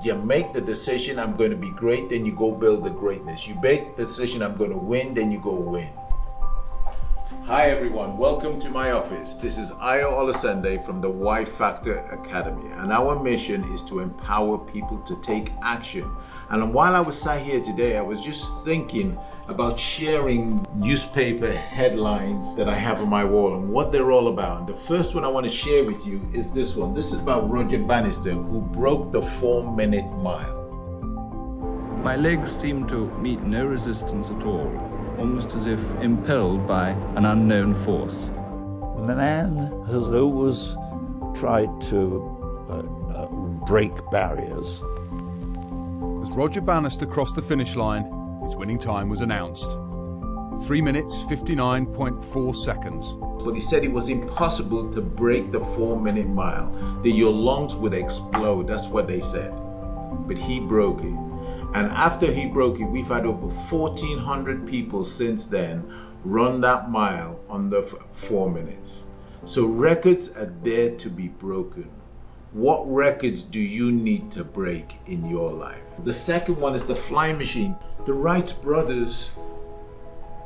You make the decision, I'm going to be great, then you go build the greatness. You make the decision, I'm going to win, then you go win. Hi everyone, welcome to my office. This is Olaseinde from the Y Factor Academy, and our mission is to empower people to take action. And while I was sat here today, I was just thinking about sharing newspaper headlines that I have on my wall and what they're all about. And the first one I want to share with you is this one. This is about Roger Bannister, who broke the 4-minute mile. My legs seemed to meet no resistance at all, almost as if impelled by an unknown force. Man has always tried to break barriers. As Roger Bannister crossed the finish line, his winning time was announced. 3 minutes, 59.4 seconds. But he said it was impossible to break the 4-minute mile, that your lungs would explode. That's what they said. But he broke it. And after he broke it, we've had over 1,400 people since then run that mile under 4 minutes. So records are there to be broken. What records do you need to break in your life? The second one is the flying machine. The Wright brothers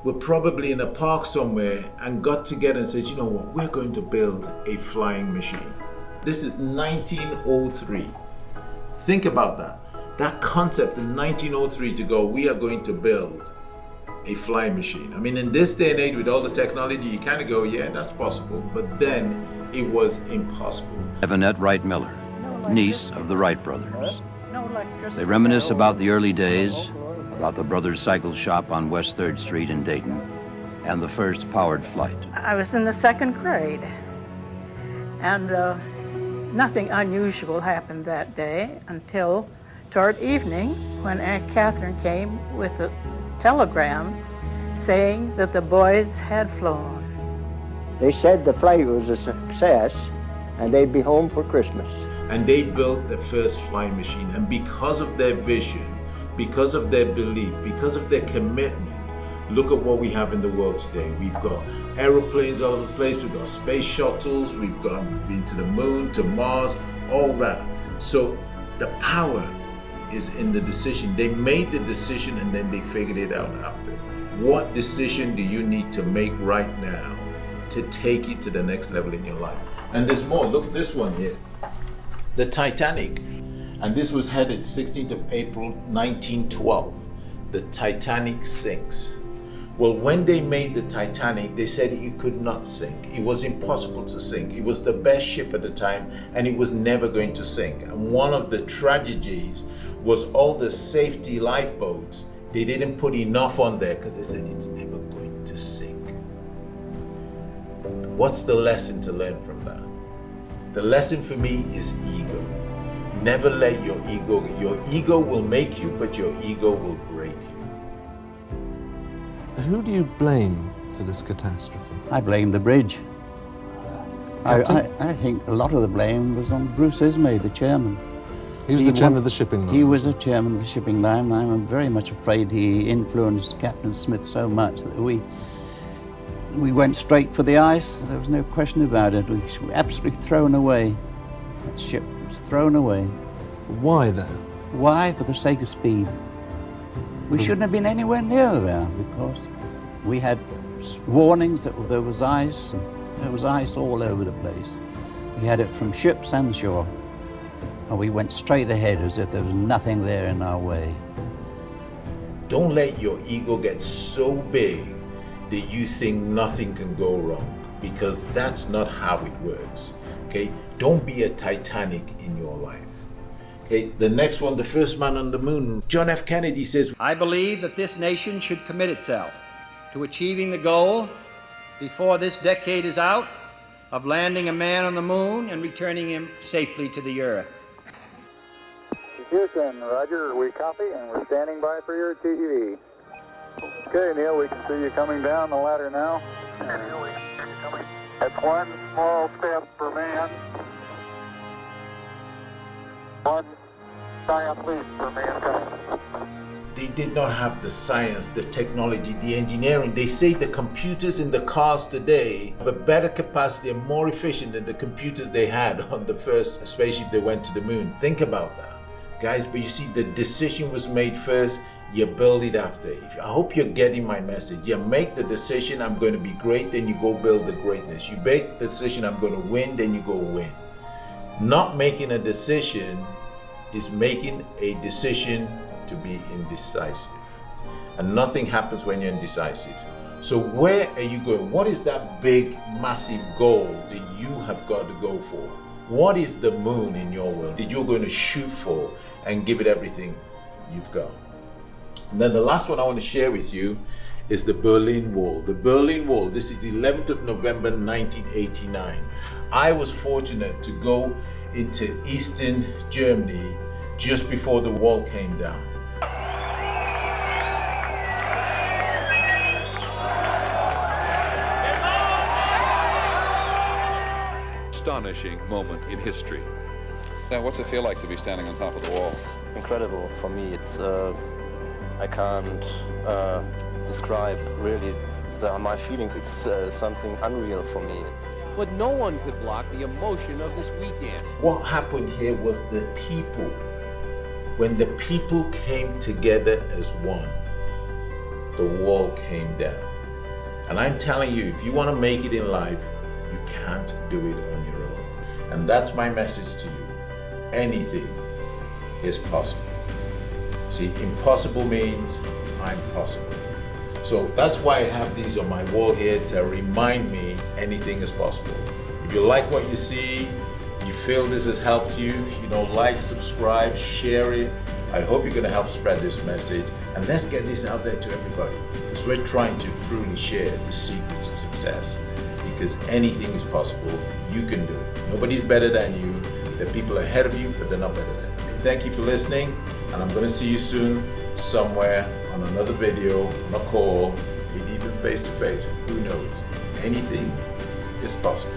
were probably in a park somewhere and got together and said, you know what, we're going to build a flying machine. This is 1903. Think about that. That concept in 1903 to go, we are going to build a flying machine. I mean, in this day and age with all the technology, you kind of go, yeah, that's possible. But then it was impossible. Evanette Wright Miller, niece of the Wright brothers. They reminisce about the early days, about the brothers' cycle shop on West 3rd Street in Dayton, and the first powered flight. I was in the 2nd grade, and nothing unusual happened that day until toward evening when Aunt Catherine came with a telegram saying that the boys had flown. They said the flight was a success and they'd be home for Christmas. And they built the first flying machine, and because of their vision, because of their belief, because of their commitment, look at what we have in the world today. We've got aeroplanes all over the place, we've got space shuttles, we've been to the moon, to Mars, all that. So the power is in the decision. They made the decision and then they figured it out after. What decision do you need to make right now to take you to the next level in your life? And there's more. Look at this one here. The Titanic. And this was headed 16th of April 1912. The Titanic sinks. Well, when they made the Titanic, they said it could not sink. It was impossible to sink. It was the best ship at the time and it was never going to sink. And one of the tragedies was all the safety lifeboats. They didn't put enough on there because they said it's never going to sink. What's the lesson to learn from that? The lesson for me is ego. Never let your ego go. Your ego will make you, but your ego will break you. Who do you blame for this catastrophe? I blame the bridge. I think a lot of the blame was on Bruce Ismay, the chairman. He was the chairman of the shipping line. He was the chairman of the shipping line. I'm very much afraid he influenced Captain Smith so much that we went straight for the ice. There was no question about it. We were absolutely thrown away. That ship was thrown away. Why, though? Why? For the sake of speed. We shouldn't have been anywhere near there because we had warnings that there was ice, and there was ice all over the place. We had it from ships and shore. And we went straight ahead as if there was nothing there in our way. Don't let your ego get so big that you think nothing can go wrong, because that's not how it works. Okay? Don't be a Titanic in your life. Okay? The next one, the first man on the moon, John F. Kennedy says, I believe that this nation should commit itself to achieving the goal before this decade is out of landing a man on the moon and returning him safely to the earth. Houston, Roger, we copy and we're standing by for your TEV. Okay, Neil, we can see you coming down the ladder now. That's one small step for man, one giant leap for mankind. They did not have the science, the technology, the engineering. They say the computers in the cars today have a better capacity and more efficient than the computers they had on the first spaceship they went to the moon. Think about that. Guys, but you see, the decision was made first, you build it after. I hope you're getting my message. You make the decision, I'm going to be great, then you go build the greatness. You make the decision, I'm going to win, then you go win. Not making a decision is making a decision to be indecisive. And nothing happens when you're indecisive. So where are you going? What is that big, massive goal that you have got to go for? What is the moon in your world that you're going to shoot for and give it everything you've got? And then the last one I want to share with you is the Berlin Wall. The Berlin Wall, this is the 11th of November 1989. I was fortunate to go into Eastern Germany just before the wall came down. Astonishing moment in history. Now, what's it feel like to be standing on top of the wall? It's incredible for me. It's I can't describe really my feelings. It's something unreal for me. But no one could block the emotion of this weekend. What happened here was the people. When the people came together as one, the wall came down. And I'm telling you, if you want to make it in life, you can't do it on your own. And that's my message to you. Anything is possible. See, impossible means I'm possible. So that's why I have these on my wall here to remind me anything is possible. If you like what you see, you feel this has helped you, like, subscribe, share it. I hope you're going to help spread this message. And let's get this out there to everybody, because we're trying to truly share the secrets of success. Because anything is possible, you can do it. Nobody's better than you. There are people ahead of you, but they're not better than you. Thank you for listening, and I'm going to see you soon somewhere on another video, on a call, maybe even face to face. Who knows? Anything is possible.